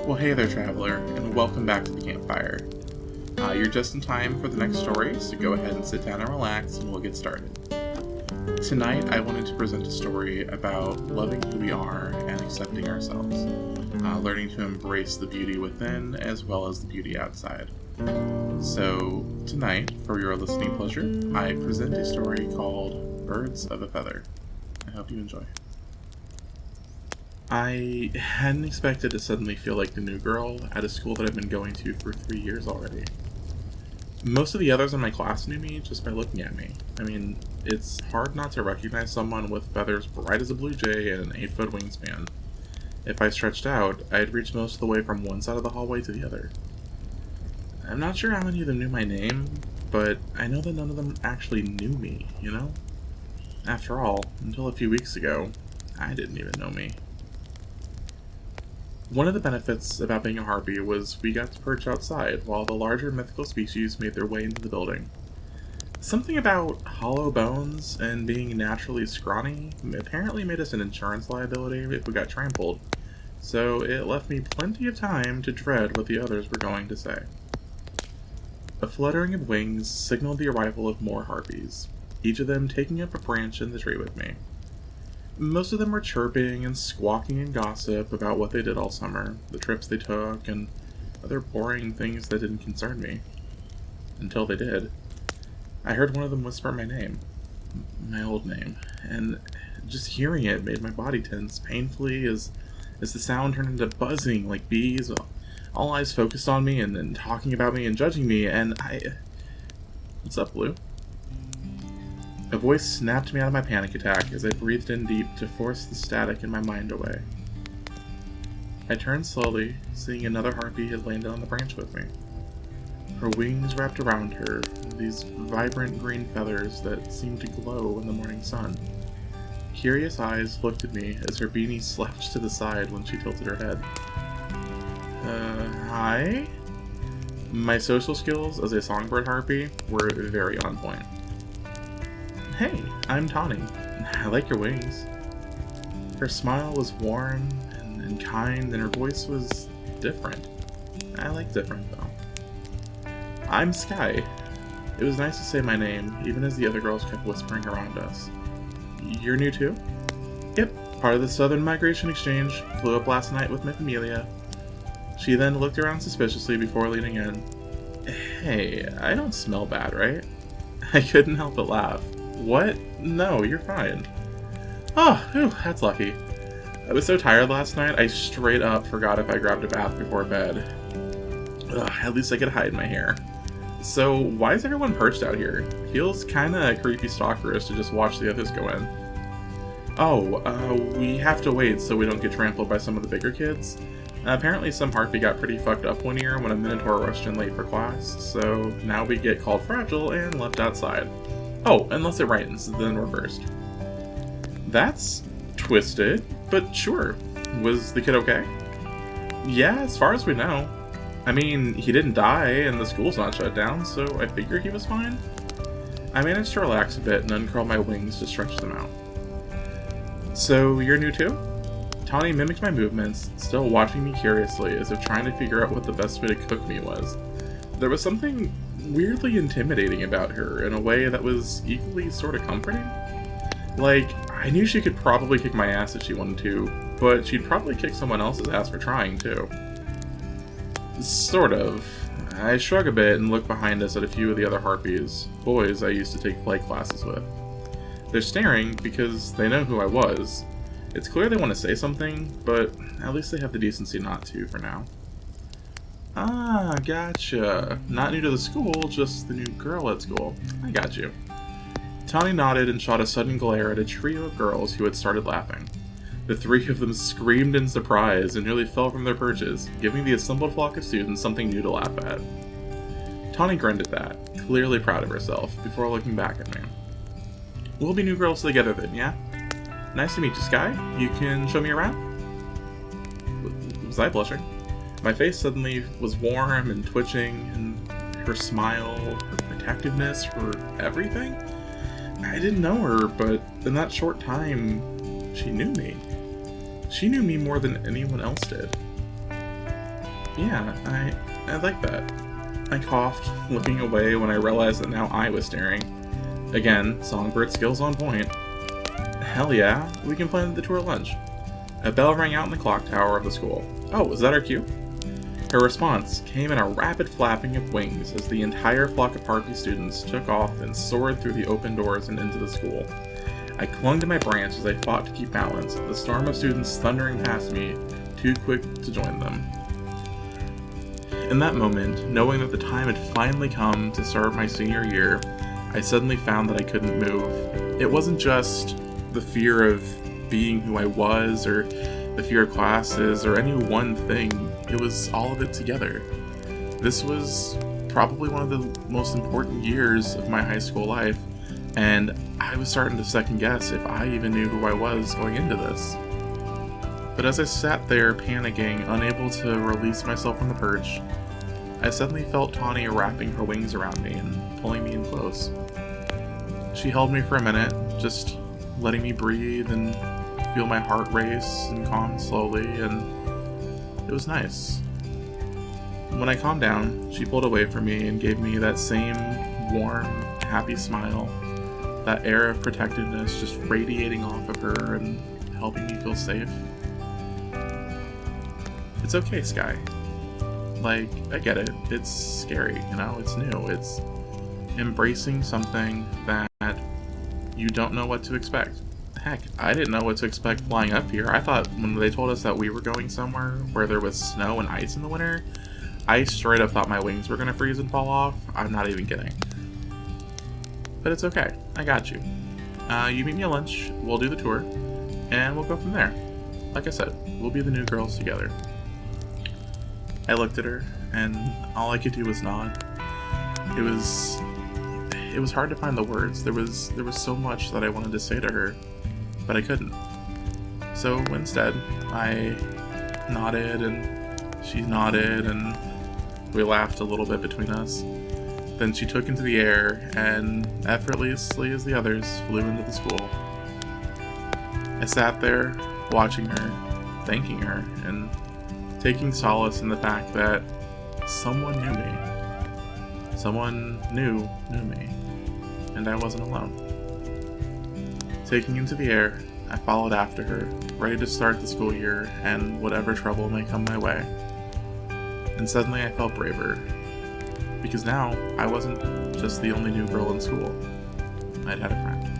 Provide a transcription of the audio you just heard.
Well, hey there, traveler, and welcome back to the campfire. You're just in time for the next story, so go ahead and sit down and relax, and we'll get started. Tonight, I wanted to present a story about loving who we are and accepting ourselves, learning to embrace the beauty within as well as the beauty outside. So, tonight, for your listening pleasure, I present a story called Birds of a Feather. I hope you enjoy. I hadn't expected to suddenly feel like the new girl at a school that I've been going to for 3 years already. Most of the others in my class knew me just by looking at me. I mean, it's hard not to recognize someone with feathers bright as a blue jay and an 8-foot wingspan. If I stretched out, I'd reach most of the way from one side of the hallway to the other. I'm not sure how many of them knew my name, but I know that none of them actually knew me, you know? After all, until a few weeks ago, I didn't even know me. One of the benefits about being a harpy was we got to perch outside while the larger mythical species made their way into the building. Something about hollow bones and being naturally scrawny apparently made us an insurance liability if we got trampled, so it left me plenty of time to dread what the others were going to say. A fluttering of wings signaled the arrival of more harpies, each of them taking up a branch in the tree with me. Most of them were chirping and squawking and gossip about what they did all summer, the trips they took, and other boring things that didn't concern me. Until they did. I heard one of them whisper my name. My old name. And just hearing it made my body tense painfully as the sound turned into buzzing like bees, all eyes focused on me and talking about me and judging me, and What's up, Blue? A voice snapped me out of my panic attack as I breathed in deep to force the static in my mind away. I turned slowly, seeing another harpy had landed on the branch with me. Her wings wrapped around her, these vibrant green feathers that seemed to glow in the morning sun. Curious eyes looked at me as her beanie slouched to the side when she tilted her head. Hi? My social skills as a songbird harpy were very on point. Hey, I'm Tawny. I like your wings. Her smile was warm and kind, and her voice was different. I like different, though. I'm Sky. It was nice to say my name, even as the other girls kept whispering around us. You're new too? Yep, part of the Southern Migration Exchange. Flew up last night with my familia. She then looked around suspiciously before leaning in. Hey, I don't smell bad, right? I couldn't help but laugh. What? No, you're fine. Oh, whew, that's lucky. I was so tired last night, I straight up forgot if I grabbed a bath before bed. Ugh, at least I could hide my hair. So, why is everyone perched out here? Feels kinda creepy stalkerish to just watch the others go in. We have to wait so we don't get trampled by some of the bigger kids. Apparently some harpy got pretty fucked up one year when a minotaur rushed in late for class, so now we get called fragile and left outside. Oh, unless it rains, then we're first. That's twisted, but sure. Was the kid okay? Yeah, as far as we know. I mean, he didn't die, and the school's not shut down, so I figure he was fine. I managed to relax a bit and uncurl my wings to stretch them out. So, you're new too? Tawny mimicked my movements, still watching me curiously as if trying to figure out what the best way to cook me was. There was something weirdly intimidating about her in a way that was equally sort of comforting. Like, I knew she could probably kick my ass if she wanted to, but she'd probably kick someone else's ass for trying too. Sort of. I shrug a bit and look behind us at a few of the other harpies, boys I used to take flight classes with. They're staring because they know who I was. It's clear they want to say something, but at least they have the decency not to for now. Ah, gotcha. Not new to the school, just the new girl at school. I got you. Tawny nodded and shot a sudden glare at a trio of girls who had started laughing. The three of them screamed in surprise and nearly fell from their perches, giving the assembled flock of students something new to laugh at. Tawny grinned at that, clearly proud of herself, before looking back at me. We'll be new girls together then, yeah? Nice to meet you, Sky. You can show me around? Was I blushing? My face suddenly was warm and twitching, and her smile, her protectiveness, her everything? I didn't know her, but in that short time, she knew me. She knew me more than anyone else did. Yeah, I like that. I coughed, looking away when I realized that now I was staring. Again, songbird skills on point. Hell yeah, we can plan the tour lunch. A bell rang out in the clock tower of the school. Oh, is that our cue? Her response came in a rapid flapping of wings as the entire flock of Harpy students took off and soared through the open doors and into the school. I clung to my branch as I fought to keep balance, the storm of students thundering past me, too quick to join them. In that moment, knowing that the time had finally come to start my senior year, I suddenly found that I couldn't move. It wasn't just the fear of being who I was, or the fear of classes, or any one thing. It was all of it together. This was probably one of the most important years of my high school life, and I was starting to second guess if I even knew who I was going into this. But as I sat there panicking, unable to release myself from the perch, I suddenly felt Tawny wrapping her wings around me and pulling me in close. She held me for a minute, just letting me breathe and feel my heart race and calm slowly, and it was nice. When I calmed down, she pulled away from me and gave me that same warm, happy smile, that air of protectiveness just radiating off of her and helping me feel safe. It's okay, Sky. Like, I get it. It's scary, it's new. It's embracing something that you don't know what to expect. Heck, I didn't know what to expect flying up here. I thought when they told us that we were going somewhere where there was snow and ice in the winter, I straight up thought my wings were gonna freeze and fall off. I'm not even kidding. But it's okay. I got you. You meet me at lunch, we'll do the tour, and we'll go from there. Like I said, we'll be the new girls together. I looked at her, and all I could do was nod. It was hard to find the words. There was so much that I wanted to say to her, but I couldn't. So instead, I nodded, and she nodded, and we laughed a little bit between us. Then she took into the air, and effortlessly as the others, flew into the school. I sat there, watching her, thanking her, and taking solace in the fact that someone knew me. Someone knew me, and I wasn't alone. Taking into the air, I followed after her, ready to start the school year and whatever trouble may come my way. And suddenly I felt braver, because now I wasn't just the only new girl in school. I'd had a friend.